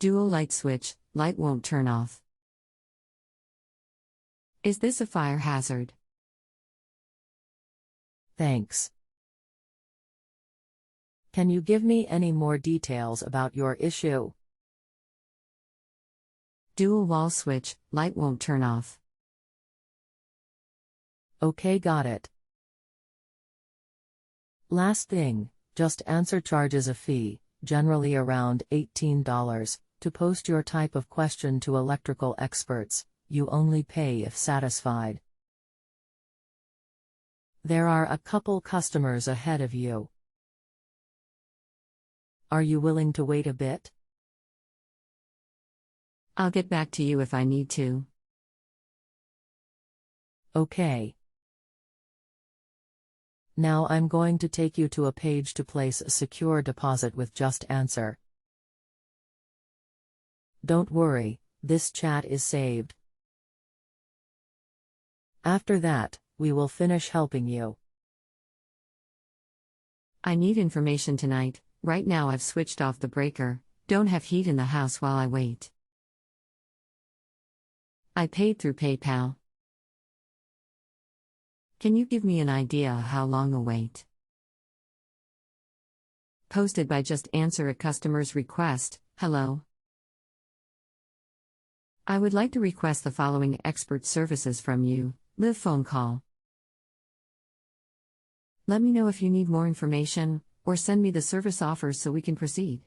Dual light switch, light won't turn off. Is this a fire hazard? Thanks. Can you give me any more details about your issue? Dual wall switch, light won't turn off. Okay, got it. Last thing, JustAnswer charges a fee, generally around $18, to post your type of question to electrical experts. You only pay if satisfied. There are a couple customers ahead of you. Are you willing to wait a bit? I'll get back to you if I need to. Okay. Now I'm going to take you to a page to place a secure deposit with JustAnswer. Don't worry, this chat is saved. After that, we will finish helping you. I need information tonight. Right now I've switched off the breaker, don't have heat in the house while I wait. I paid through PayPal. Can you give me an idea how long a wait? Posted by JustAnswer at customer's request. Hello. I would like to request the following expert services from you. Live phone call. Let me know if you need more information, or send me the service offers so we can proceed.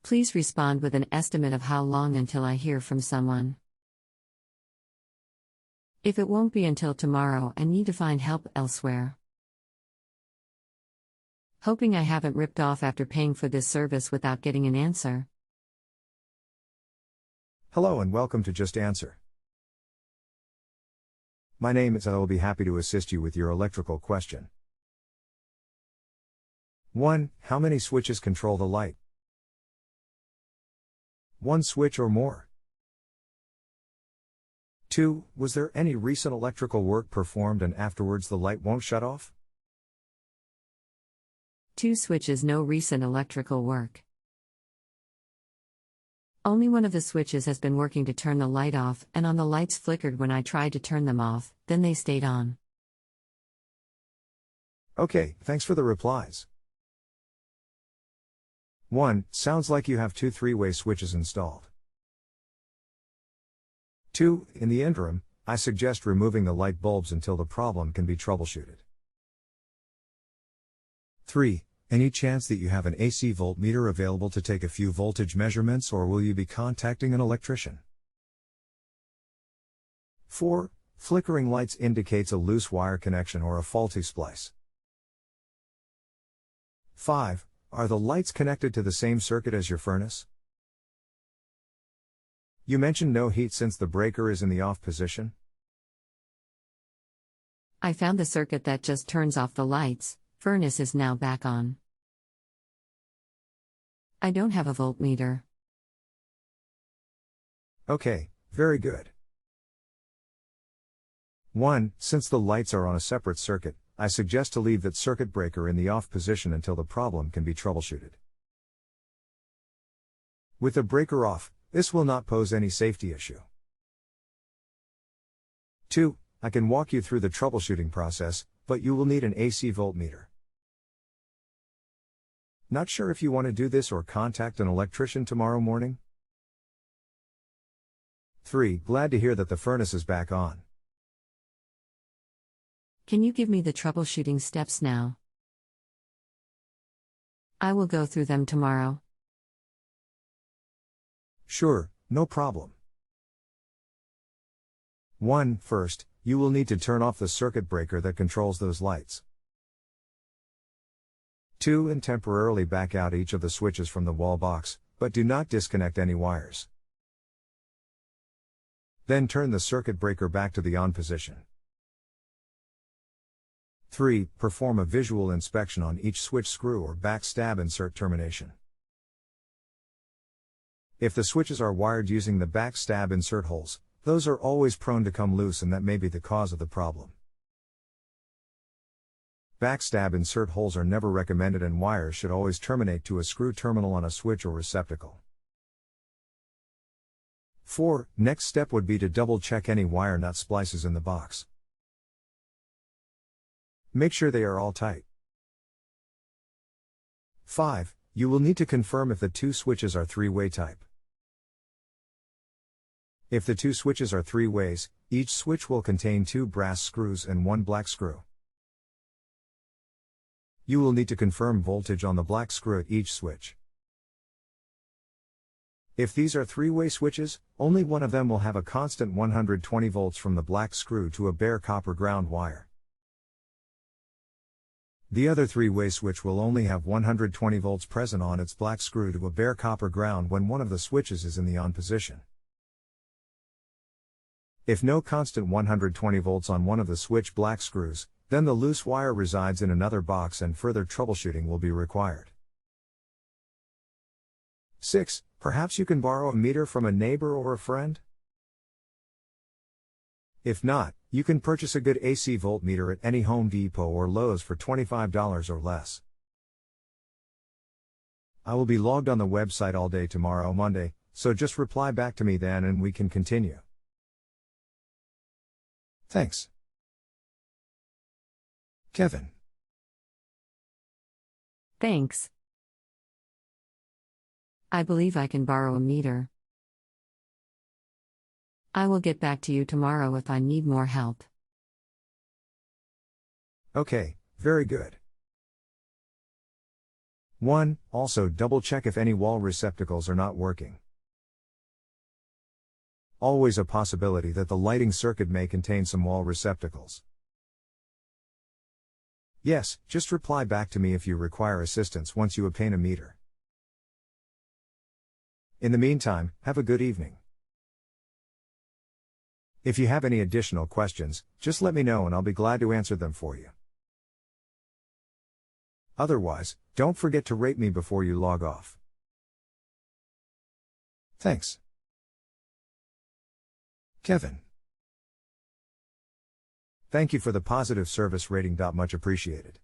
Please respond with an estimate of how long until I hear from someone. If it won't be until tomorrow, I need to find help elsewhere. Hoping I haven't ripped off after paying for this service without getting an answer. Hello and welcome to JustAnswer. My name is. I will be happy to assist you with your electrical question. 1. How many switches control the light? One switch or more? 2. Was there any recent electrical work performed and afterwards the light won't shut off? 2 switches, no recent electrical work. Only one of the switches has been working to turn the light off, and on the lights flickered when I tried to turn them off, then they stayed on. Okay, thanks for the replies. 1. Sounds like you have 2 three-way switches installed. 2. In the interim, I suggest removing the light bulbs until the problem can be troubleshooted. 3. Any chance that you have an AC voltmeter available to take a few voltage measurements, or will you be contacting an electrician? 4. Flickering lights indicates a loose wire connection or a faulty splice. 5. Are the lights connected to the same circuit as your furnace? You mentioned no heat since the breaker is in the off position. I found the circuit that just turns off the lights. Furnace is now back on. I don't have a voltmeter. Okay, very good. 1. Since the lights are on a separate circuit, I suggest to leave that circuit breaker in the off position until the problem can be troubleshooted. With the breaker off, this will not pose any safety issue. 2. I can walk you through the troubleshooting process, but you will need an AC voltmeter. Not sure if you want to do this or contact an electrician tomorrow morning? 3. Glad to hear that the furnace is back on. Can you give me the troubleshooting steps now? I will go through them tomorrow. Sure, no problem. 1. First, you will need to turn off the circuit breaker that controls those lights. 2. And temporarily back out each of the switches from the wall box, but do not disconnect any wires. Then turn the circuit breaker back to the on position. 3. Perform a visual inspection on each switch screw or backstab insert termination. If the switches are wired using the backstab insert holes, those are always prone to come loose and that may be the cause of the problem. Backstab insert holes are never recommended and wires should always terminate to a screw terminal on a switch or receptacle. 4. Next step would be to double check any wire nut splices in the box. Make sure they are all tight. 5. You will need to confirm if the two switches are three-way type. If the two switches are three ways, each switch will contain 2 brass screws and 1 black screw. You will need to confirm voltage on the black screw at each switch. If these are three-way switches, only one of them will have a constant 120 volts from the black screw to a bare copper ground wire. The other three-way switch will only have 120 volts present on its black screw to a bare copper ground when one of the switches is in the on position. If no constant 120 volts on one of the switch black screws, then the loose wire resides in another box and further troubleshooting will be required. 6. Perhaps you can borrow a meter from a neighbor or a friend? If not, you can purchase a good AC voltmeter at any Home Depot or Lowe's for $25 or less. I will be logged on the website all day tomorrow, Monday, so just reply back to me then and we can continue. Thanks. Kevin. Thanks. I believe I can borrow a meter. I will get back to you tomorrow if I need more help. Okay, very good. 1. Also double check if any wall receptacles are not working. Always a possibility that the lighting circuit may contain some wall receptacles. Yes, just reply back to me if you require assistance once you obtain a meter. In the meantime, have a good evening. If you have any additional questions, just let me know and I'll be glad to answer them for you. Otherwise, don't forget to rate me before you log off. Thanks. Kevin. Thank you for the positive service rating. Much appreciated.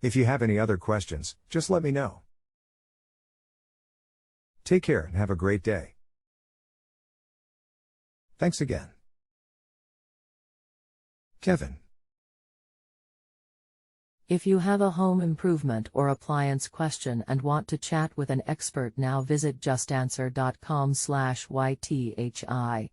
If you have any other questions, just let me know. Take care and have a great day. Thanks again. Kevin. If you have a home improvement or appliance question and want to chat with an expert, now visit JustAnswer.com/YTHI.